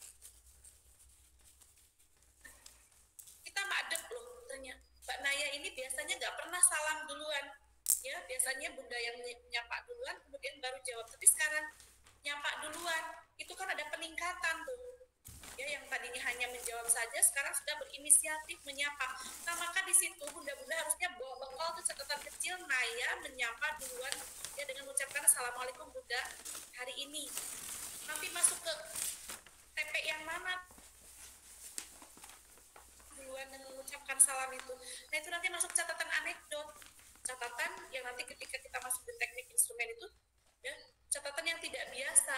kita madep loh, ternyata Mbak Naya ini biasanya nggak pernah salam duluan, ya biasanya bunda yang nyapa duluan, kemudian baru jawab. Tapi sekarang nyapa duluan, itu kan ada peningkatan tuh, ya yang tadinya hanya menjawab saja, sekarang sudah berinisiatif menyapa. Nah maka di situ bunda-bunda harusnya bawa bekal tuh catatan kecil, Naya menyapa duluan, ya dengan mengucapkan assalamualaikum bunda hari ini. Nanti masuk ke TP yang mana? Dengan mengucapkan salam itu. Nah itu nanti masuk catatan anekdot, catatan yang nanti ketika kita masuk di teknik instrumen itu ya catatan yang tidak biasa,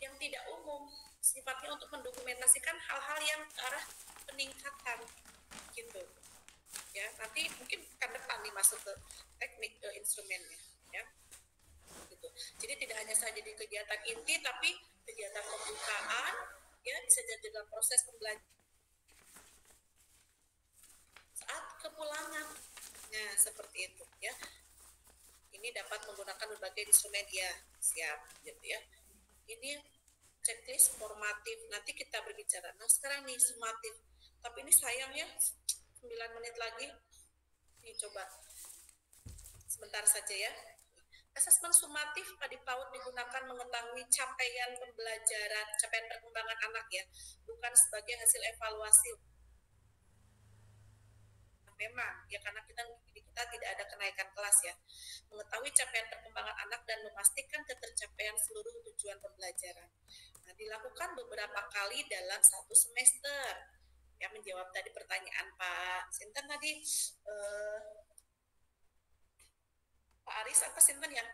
yang tidak umum, sifatnya untuk mendokumentasikan hal-hal yang ke arah peningkatan gitu ya. Nanti mungkin kan depan nih masuk ke teknik instrumennya ya gitu. Jadi tidak hanya saja di kegiatan inti tapi kegiatan pembukaan ya bisa jadi dalam proses pembelajaran saat kepulangan. Nah, seperti itu ya. Ini dapat menggunakan berbagai instrumen ya, siap gitu ya. Ini checklist formatif. Nanti kita berbicara. Nah, sekarang nih sumatif. Tapi ini sayang ya 9 menit lagi. Nih coba. Sebentar saja ya. Asesmen sumatif pada PAUD digunakan mengetahui capaian pembelajaran, capaian perkembangan anak ya, bukan sebagai hasil evaluasi. Memang ya karena kita tidak ada kenaikan kelas ya, mengetahui capaian perkembangan anak dan memastikan ketercapaian seluruh tujuan pembelajaran. Nah, dilakukan beberapa kali dalam satu semester ya, menjawab tadi pertanyaan Pak Sinten tadi Pak Aris apa Sinten ya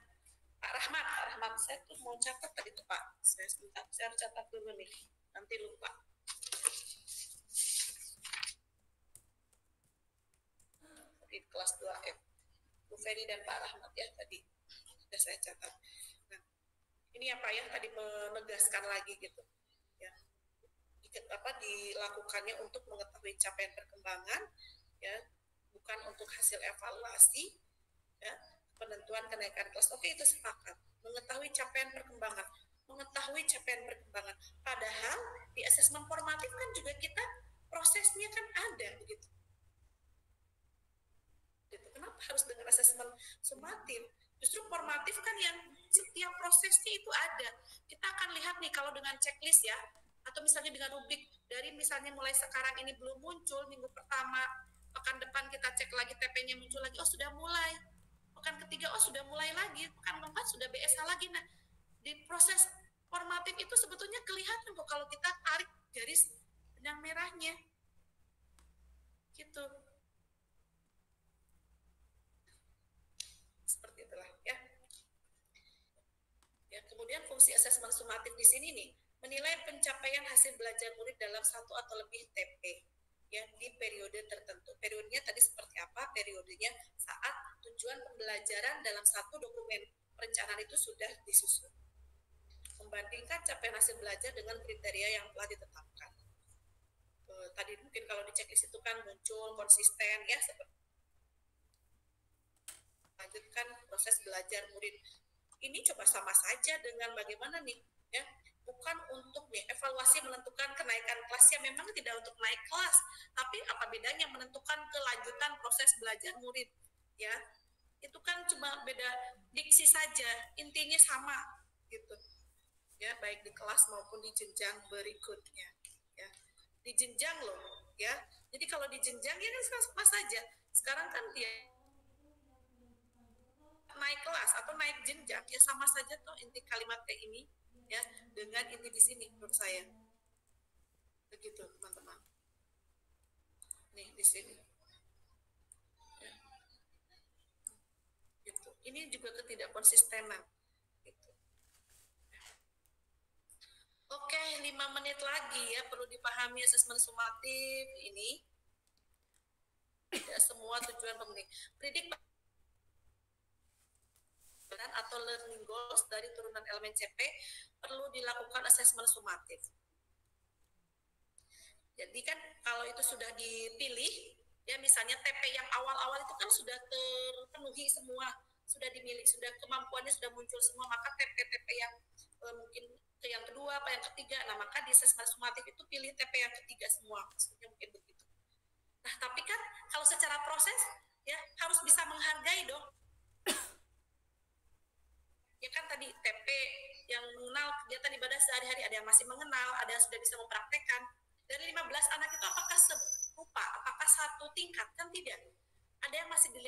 Pak Rahmat, saya tuh mau catat tadi tuh Pak. Saya sebentar, saya harus catat dulu nih, nanti lupa. Di kelas 2F, Bu Feni dan Pak Rahmat ya tadi sudah saya catat. Nah, ini ya Pak ya tadi menegaskan lagi gitu, ya dilakukannya untuk mengetahui capaian perkembangan, ya bukan untuk hasil evaluasi, ya penentuan kenaikan kelas. Oke, itu sepakat. Mengetahui capaian perkembangan. Padahal di asesmen formatif kan juga kita prosesnya kan ada begitu. Kenapa harus dengan asesmen sumatif? Justru formatif kan yang setiap prosesnya itu ada. Kita akan lihat nih kalau dengan checklist ya, atau misalnya dengan rubrik dari misalnya mulai sekarang ini belum muncul, minggu pertama, pekan depan kita cek lagi TP-nya muncul lagi, oh sudah mulai. Pekan ketiga, oh sudah mulai lagi. Pekan keempat sudah BSA lagi. Nah, di proses formatif itu sebetulnya kelihatan kok kalau kita tarik garis benang merahnya. Gitu. Seperti itulah ya. Ya, kemudian fungsi asesmen sumatif di sini nih, menilai pencapaian hasil belajar murid dalam satu atau lebih TP ya di periode tertentu. Periodenya tadi seperti apa? Periodenya saat tujuan pembelajaran dalam satu dokumen perencanaan itu sudah disusun. Membandingkan capaian hasil belajar dengan kriteria yang telah ditetapkan. Tadi mungkin kalau di checklist itu kan muncul konsisten ya, seperti lanjutkan proses belajar murid. Ini coba sama saja dengan bagaimana nih ya, bukan untuk nih evaluasi menentukan kenaikan kelas ya, memang tidak untuk naik kelas, tapi apa bedanya menentukan kelanjutan proses belajar murid ya, itu kan cuma beda diksi saja, intinya sama gitu ya, baik di kelas maupun di jenjang berikutnya ya, di jenjang loh ya. Jadi kalau di jenjang ya kan sama saja, sekarang kan dia naik kelas atau naik jenjang ya sama saja tuh inti kalimat kayak ini ya dengan inti di sini menurut saya. Begitu teman-teman. Nih di sini. Ya. Gitu. Ini juga ketidakkonsistenan. Gitu. Oke, 5 menit lagi ya perlu dipahami asesmen sumatif ini. Ya, semua tujuan pendidik atau learning goals dari turunan elemen CP perlu dilakukan asesmen sumatif. Jadi kan kalau itu sudah dipilih, ya misalnya TP yang awal-awal itu kan sudah terpenuhi semua, sudah dimiliki, sudah kemampuannya sudah muncul semua, maka TP-TP yang mungkin ke yang kedua, apa yang ketiga, nah maka di asesmen sumatif itu pilih TP yang ketiga semua, maksudnya mungkin begitu. Nah tapi kan kalau secara proses ya harus bisa menghargai dong. Ya kan tadi TP yang mengenal kegiatan ibadah sehari-hari, ada yang masih mengenal, ada yang sudah bisa mempraktekkan. Dari 15 anak itu apakah serupa, apakah satu tingkat? Kan tidak. Ada yang masih di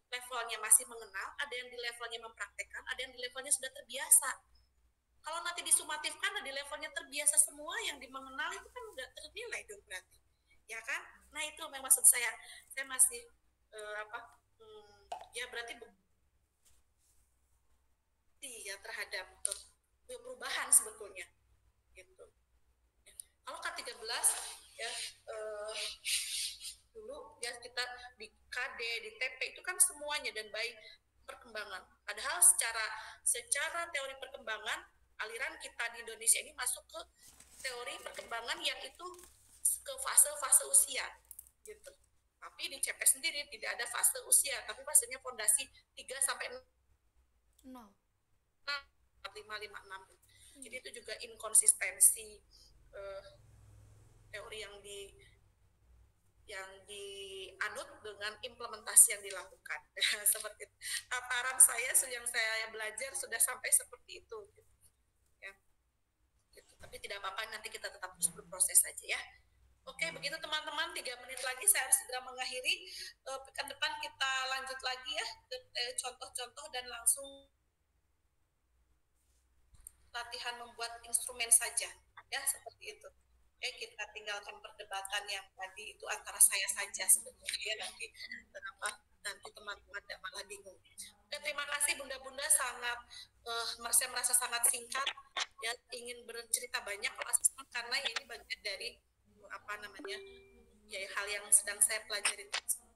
levelnya masih mengenal, ada yang di levelnya mempraktekkan, ada yang di levelnya sudah terbiasa. Kalau nanti disumatifkan di levelnya terbiasa semua, yang di mengenal itu kan udah ternilai dong berarti. Ya kan? Nah itu memang maksud saya masih ya berarti ya terhadap perubahan sebetulnya gitu. Kalau K13 ya dulu ya kita di KD di TP itu kan semuanya dan baik perkembangan. Padahal secara teori perkembangan aliran kita di Indonesia ini masuk ke teori perkembangan yang itu ke fase-fase usia gitu. Tapi di CP sendiri tidak ada fase usia, tapi fasenya fondasi 3 sampai 0. 556. Jadi itu juga inkonsistensi teori yang dianut dengan implementasi yang dilakukan. Seperti itu. Tataran saya yang saya belajar sudah sampai seperti itu. Gitu. Ya. Gitu. Tapi tidak apa-apa, nanti kita tetap terus berproses saja ya. Oke, begitu teman-teman, 3 menit lagi saya harus segera mengakhiri. Pekan depan kita lanjut lagi ya, contoh-contoh dan langsung latihan membuat instrumen saja ya, seperti itu ya. Kita tinggalkan perdebatan yang tadi itu antara saya saja sebetulnya ya, nanti kenapa nanti teman-teman tidak malah bingung. Oke, terima kasih Bunda Bunda sangat saya merasa sangat singkat ya, ingin bercerita banyak kalau asesmen karena ini bagian dari apa namanya ya hal yang sedang saya pelajari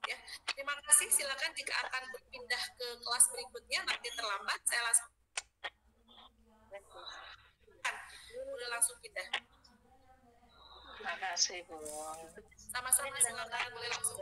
ya. Terima kasih, silakan jika akan berpindah ke kelas berikutnya nanti terlambat saya langsung boleh langsung pindah. Terima kasih, Bu. Sama-sama, silakan boleh langsung